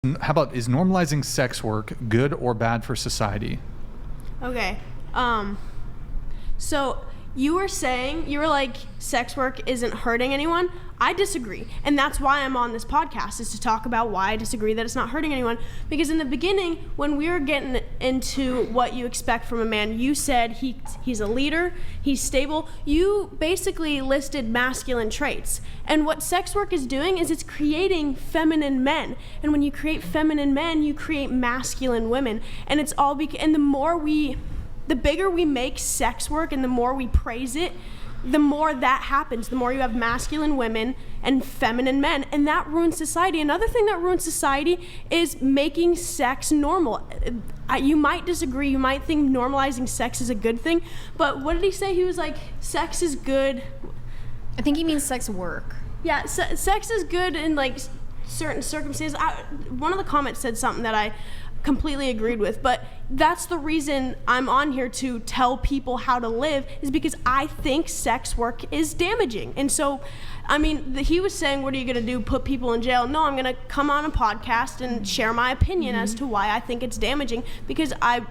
How about, is normalizing sex work good or bad for society? Okay. So you were like, sex work isn't hurting anyone. I disagree. And that's why I'm on this podcast, is to talk about why I disagree that it's not hurting anyone. Because in the beginning, when we were getting into what you expect from a man, you said he's a leader, he's stable. You basically listed masculine traits. And what sex work is doing is it's creating feminine men. And when you create feminine men, you create masculine women. And it's all and the bigger we make sex work and the more we praise it, the more that happens, the more you have masculine women and feminine men, and that ruins society. Another thing that ruins society is making sex normal. You might disagree, you might think normalizing sex is a good thing, but what did he say? He was like, sex is good. I think he means sex work. Yeah, sex is good in like certain circumstances. One of the comments said something that I completely agreed with, but that's the reason I'm on here, to tell people how to live, is because I think sex work is damaging. And so, I mean, he was saying, what are you going to do, put people in jail? No, I'm going to come on a podcast and share my opinion as to why I think it's damaging, because I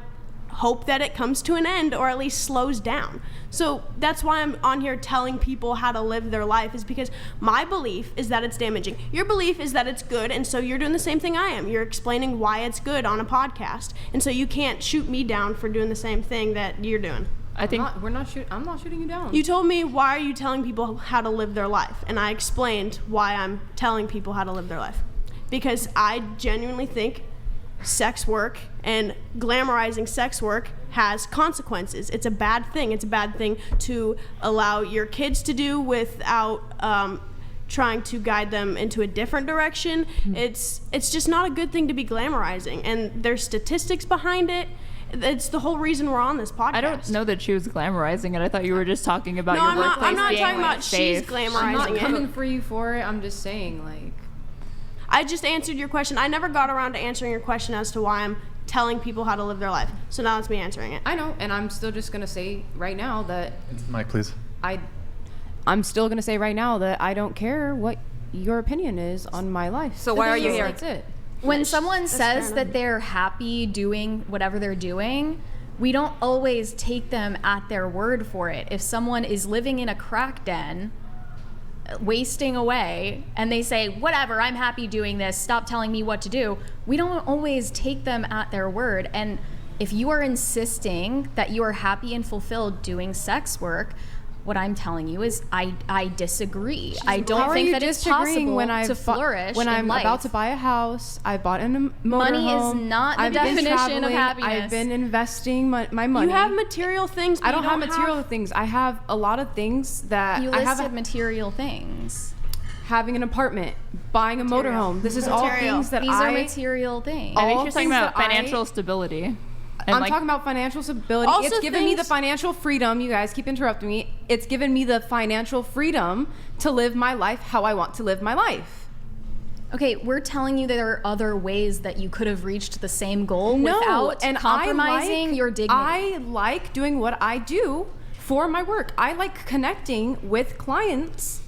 hope that it comes to an end, or at least slows down. So that's why I'm on here telling people how to live their life, is because my belief is that it's damaging. Your belief is that it's good, and so you're doing the same thing I am. You're explaining why it's good on a podcast, and so you can't shoot me down for doing the same thing that you're doing. I'm not shooting you down. You told me, why are you telling people how to live their life? And I explained why I'm telling people how to live their life. Because I genuinely think sex work and glamorizing sex work has consequences. It's a bad thing. It's a bad thing to allow your kids to do without trying to guide them into a different direction. It's just not a good thing to be glamorizing, and there's statistics behind it. It's the whole reason we're on this podcast. I don't know that she was glamorizing it. I thought you were just talking about your workplace I'm not being talking about safe. she's glamorizing I'm not it. coming for you for it. I'm just saying, like, I just answered your question. I never got around to answering your question as to why I'm telling people how to live their life. So now it's me answering it. I know, and I'm still just going to say right now that... Mike, please. I'm still going to say right now that I don't care what your opinion is on my life. So why are you here? That's it. When someone says that they're happy doing whatever they're doing, we don't always take them at their word for it. If someone is living in a crack den, wasting away, and they say, whatever, I'm happy doing this, stop telling me what to do, we don't always take them at their word. And if you are insisting that you are happy and fulfilled doing sex work, what I'm telling you is I disagree. I don't think that it's possible to flourish when I'm life. about to buy a house. I bought in a motorhome. Money is not the definition of happiness. I've been investing my money. You have material things, but I don't have material things. I have a lot of things that you listed material things. Having an apartment, buying a motorhome. This is all things that These are material things. I think you're talking about financial stability. I'm talking about financial stability. Also it's given me the financial freedom. You guys keep interrupting me. It's given me the financial freedom to live my life how I want to live my life. Okay, we're telling you that there are other ways that you could have reached the same goal without compromising your dignity. I like doing what I do for my work. I like connecting with clients.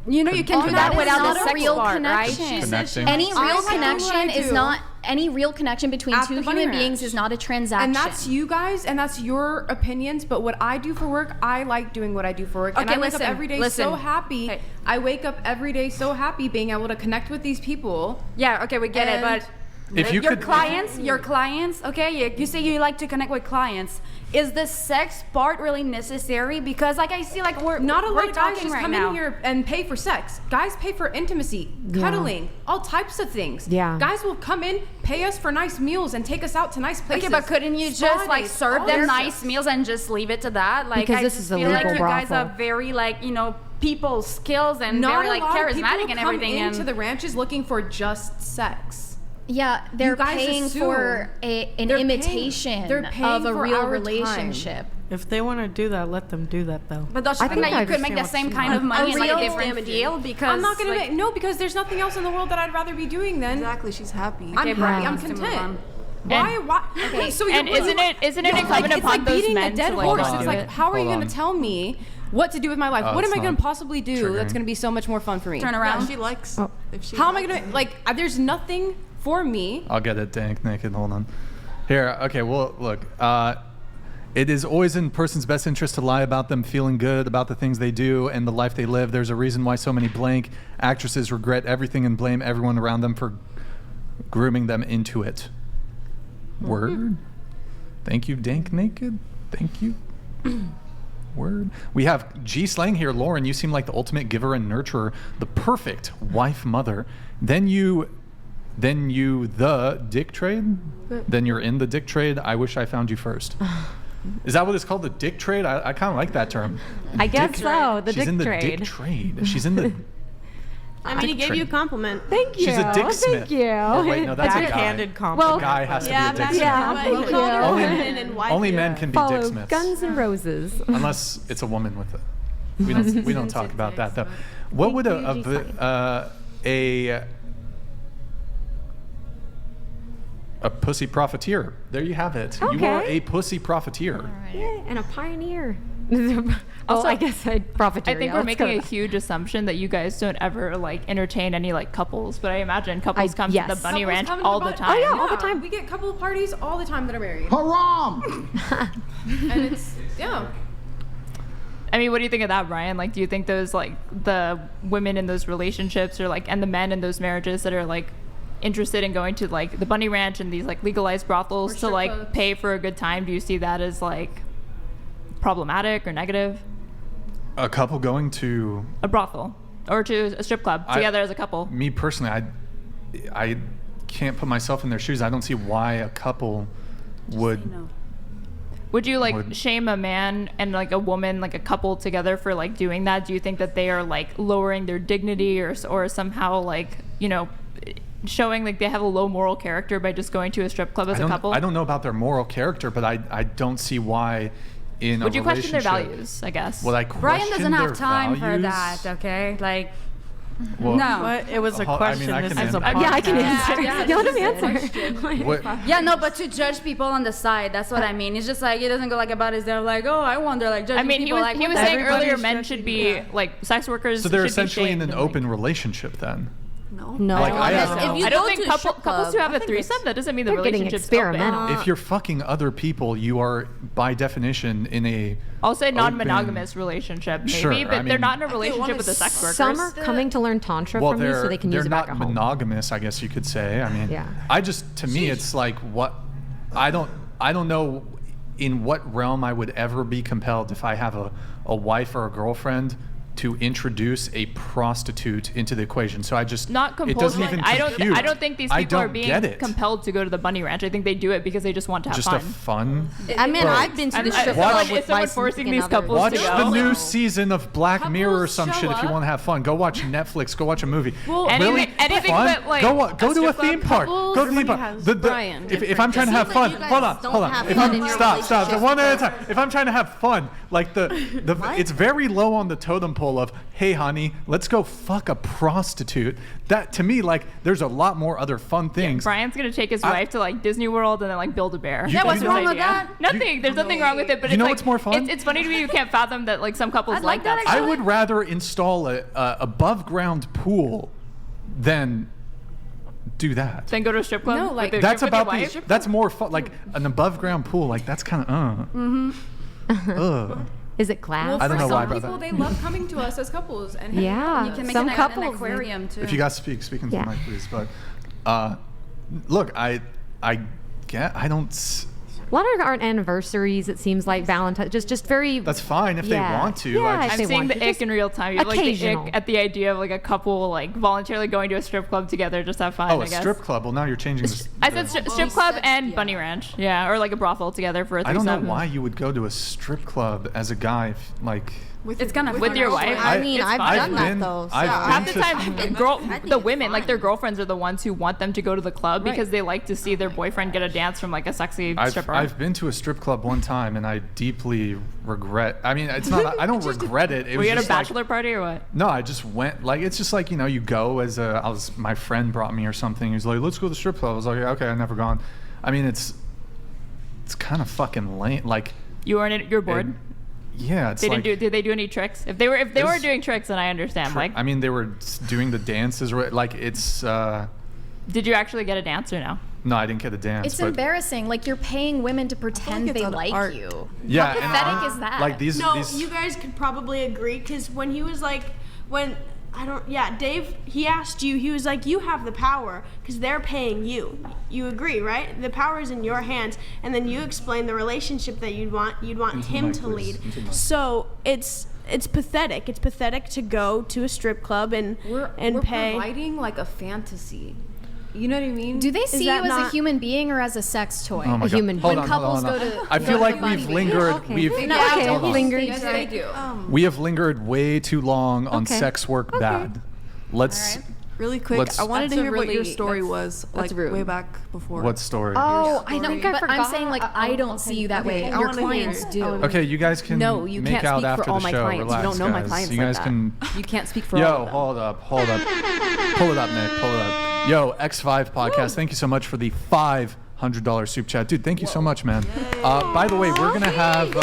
You know, you can do that without the sex real part, connection. Connecting. Any real connection is do. not any real connection between At two the Bunny human beings Ranch. is not a transaction. And that's you guys, and that's your opinions. But what I do for work, I like doing what I do for work. And Okay, I wake up every day so happy. Hey. I wake up every day so happy being able to connect with these people. Yeah, okay, we get it, but If you your could- clients, okay, you say you like to connect with clients. Is the sex part really necessary? Because like I see, like we're Not a lot of guys talking just right come now. in here and pay for sex. Guys pay for intimacy, cuddling, all types of things. Yeah. Guys will come in, pay us for nice meals, and take us out to nice places. Okay, but couldn't you Spa just like days, serve all them this nice stuff. meals and just leave it to that? Like Because I this just is a feel like legal you guys brothel. are very like, you know, people skills and Not very a like lot of charismatic people and come everything. into And the ranches looking for just sex. Yeah, they're You guys paying assume. for an They're imitation they're paying of a for real our relationship. If they want to do that, let them do that, though. but don't you I think think that I you could make the understand same what kind of money in like a real different field? Because I'm not gonna like, make no, because there's nothing else in the world that I'd rather be doing than. Exactly, she's happy. I'm Okay, Brian happy. I'm wants to move content. on. Why? Okay, so And isn't it incumbent like, it's upon like those beating men a dead to like horse. Hold It's on. like, how are you Hold going on. to tell me what to do with my life? What it's am I going not to possibly do that's triggering. going to be so much more fun for me? turn Yeah, around. she likes. If she How am I likes going to like? There's nothing for me. I'll get it, Dank Naked. Hold on. Here, okay, well, look. It is always in a person's best interest to lie about them feeling good about the things they do and the life they live. There's a reason why so many blank actresses regret everything and blame everyone around them for grooming them into it. Word. Thank you, Dank Naked. Thank you. Word. We have G Slang here. Lauren, you seem like the ultimate giver and nurturer, the perfect wife mother. Then you the dick trade? Then you're in the dick trade. I wish I found you first. Is that what it's called, the dick trade? I kind of like that term. I guess so. The She's dick in the trade. dick trade. She's in the. I mean, he gave you a compliment. Thank you. She's a dick smith. Thank you. Oh, wait, no, that's a guy. Backhanded compliment. Well, A guy has to Yeah, be a dick back smith. Yeah. but he called her Only- feminine and wife. Only men can be Follow dick smiths. Guns N' Roses. Unless it's a woman with it. We don't talk about that though. What would a pussy profiteer? There you have it. You are Okay. a pussy profiteer. Yeah, and a pioneer. Also, I guess I'd profiteer. I think we're making a huge assumption that you guys don't ever like entertain any like couples, but I imagine couples come to yes. the bunny Couples ranch come to all the the bunny- time. Oh, yeah, all the time. We get couple parties all the time that are married. Haram! And it's, yeah. I mean, what do you think of that, Brian? Like, do you think those like the women in those relationships or like and the men in those marriages that are like interested in going to like the bunny ranch and these like legalized brothels Or to strip like clubs. pay for a good time, do you see that as like problematic or negative? A couple going to A brothel or to a strip club together as a couple? me personally, I can't put myself in their shoes. I don't see why a couple would. Would you like Would- shame a man and like a woman, like a couple together for like doing that? Do you think that they are like lowering their dignity or somehow like, you know, showing like they have a low moral character by just going to a strip club as a couple? I don't know about their moral character, but I don't see why in a Would you question their relationship- values, I guess? Would I Brian question doesn't have their time for values? that, okay? Like, Well, no. What? It was a I mean, question. I This can is a answer. Yeah, I can podcast. answer. Yeah, You let this him is answer. What, Yeah, no, but to judge people on the side, that's what I mean. It's just like, it doesn't go like about his, they're like, oh, I wonder, like, judging I mean, people. he was what the saying heck? earlier Everybody's men judging should be like sex workers. so they're should be essentially in shamed an and, like- open relationship then. No. Like, I Because have- if you I don't go think to a strip couples who club- have a threesome, that doesn't mean the They're getting relationship's experimental. open. If you're fucking other people, you are by definition in a. I'll say open- non-monogamous relationship, maybe, Sure, but I they're mean- not in a relationship with the sex workers. Some are coming to learn tantra Well, from you so they can use they're it back not at home. monogamous, I guess you could say. I mean, Yeah. I just to me it's like what I don't know in what realm I would ever be compelled if I have a wife or a girlfriend to introduce a prostitute into the equation. So I just Not it doesn't compulsory. even I compute. don't think these I people are don't being get it. compelled to go to the bunny ranch. I think they do it because they just want to have Just fun. a fun. I mean, Bro. I've been to the I- strip Watch- club is with someone my forcing significant these other. couples Watch to the go? new season of Black Mirror or Couples some show shit if you up. want to have fun. Go watch Netflix. Go watch a movie. Well, really? anything fun? but, like, go a to a strip club. theme park. Couples, Go to the theme everybody park. has The- Brian. if I'm trying to have It fun, seems like you hold guys on, don't hold on. have If fun I'm in your stop, relationship. one at a time. If I'm trying to have fun, like it's very low on the totem pole of, hey honey, let's go fuck a prostitute. That to me, like, there's a lot more other fun things. Brian's gonna take his wife to like Disney World and then like build a bear. Yeah, what's That's his wrong with idea. that? Nothing. There's nothing wrong with it. But You it's know like, what's more fun? It's funny to me. You can't fathom that like some couples I'd like that stuff. I would rather install a above ground pool than do that. Then go to a strip club. No, with like- your- That's with your about wife? the. That's more fun. Like an above ground pool. Like that's kind of. Is it glass? Well, I don't for know why some about people, that. they love coming to us as couples and hanging out. Yeah. You can make Some an couples. aquarium too. If you guys speak into Yeah. the mic, please. But look, I don't. A lot of our anniversaries, it seems like Valentine's, just very. That's fine if they Yeah. want to. Yeah, like, if I'm they seeing want the to. ick Just in real time. You have like the occasional. ick at the idea of like a couple like voluntarily going to a strip club together just to have fun. oh, I a guess. strip club. Well, now you're changing. I said strip club and bunny ranch. Yeah, or like a brothel together for a I don't threesome. know why you would go to a strip club as a guy. Like, It's kind of With your wife? I mean, It's I've fine. done that though. So I've Half been the to- time, I think the it's women, like fine. their girlfriends, are the ones who want them to go to the club because they like to see their boyfriend get a dance from like a sexy stripper. I've been to a strip club one time and I deeply regret. I mean, it's not. I don't regret it. It Were was you at a just like- bachelor party or what? No, I just went. Like, it's just like, you go as my friend brought me or something. He was like, let's go to the strip club. I was like, okay, I've never gone. I mean, it's kind of fucking lame. Like, You weren't. You're bored. yeah, it's They like. didn't do. Did they do any tricks? If they were There's- doing tricks, then I understand. Like, I mean, they were doing the dances. Like, it's. Did you actually get a dance or no? No, I didn't get a dance. It's but embarrassing. Like you're paying women to pretend it's they out of like art. you. yeah, How pathetic is that? Like these. No, these you guys could probably agree because when he was like, Dave, he asked you, he was like, you have the power because they're paying you. You agree, right? The power is in your hands. And then you explain the relationship that you'd want him to lead. So it's pathetic. It's pathetic to go to a strip club and We're pay. providing like a fantasy. You know what I mean? Do they see you that as a not- human being or as a sex toy? Oh my A God. human Hold When on, couples hold on. go to- I feel go like to we've funny. lingered. Okay. We've Okay, hold on. lingered. Yes, I do. We have lingered way too long on Okay. sex work bad. Let's. Really quick, Let's- I wanted to That's a hear what your really- story that's- was that's like rude. way back before. What story? Oh, I think I But forgot. I'm saying like I don't see you that way. I Your wanna hear clients it. do. Okay, you guys can No, you make can't out speak after for all the my show. clients. Relax, You don't know my guys. clients You like guys that. can. You can't speak for all Yo, of them. hold up. Pull it up, Nick. Pull it up. Yo, X5 podcast. Thank you so much for the $500 soup chat, dude. Thank you so much, man. By the way, we're gonna have.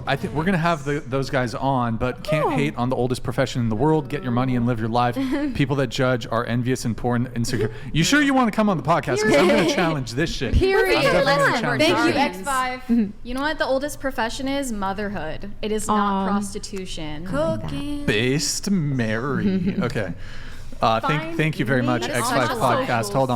I think we're gonna have those guys on, but can't hate on the oldest profession in the world. Get your money and live your life. People that judge are envious and poor and insecure. You sure you want to come on the podcast? Because I'm gonna challenge this shit. Period. I'm definitely gonna Listen, challenge Thank this you, shit. X5. You know what? The oldest profession is motherhood. It is not prostitution. Cooking. Based Mary. Okay. Thank you very much, That is X5 such a podcast. Hold on.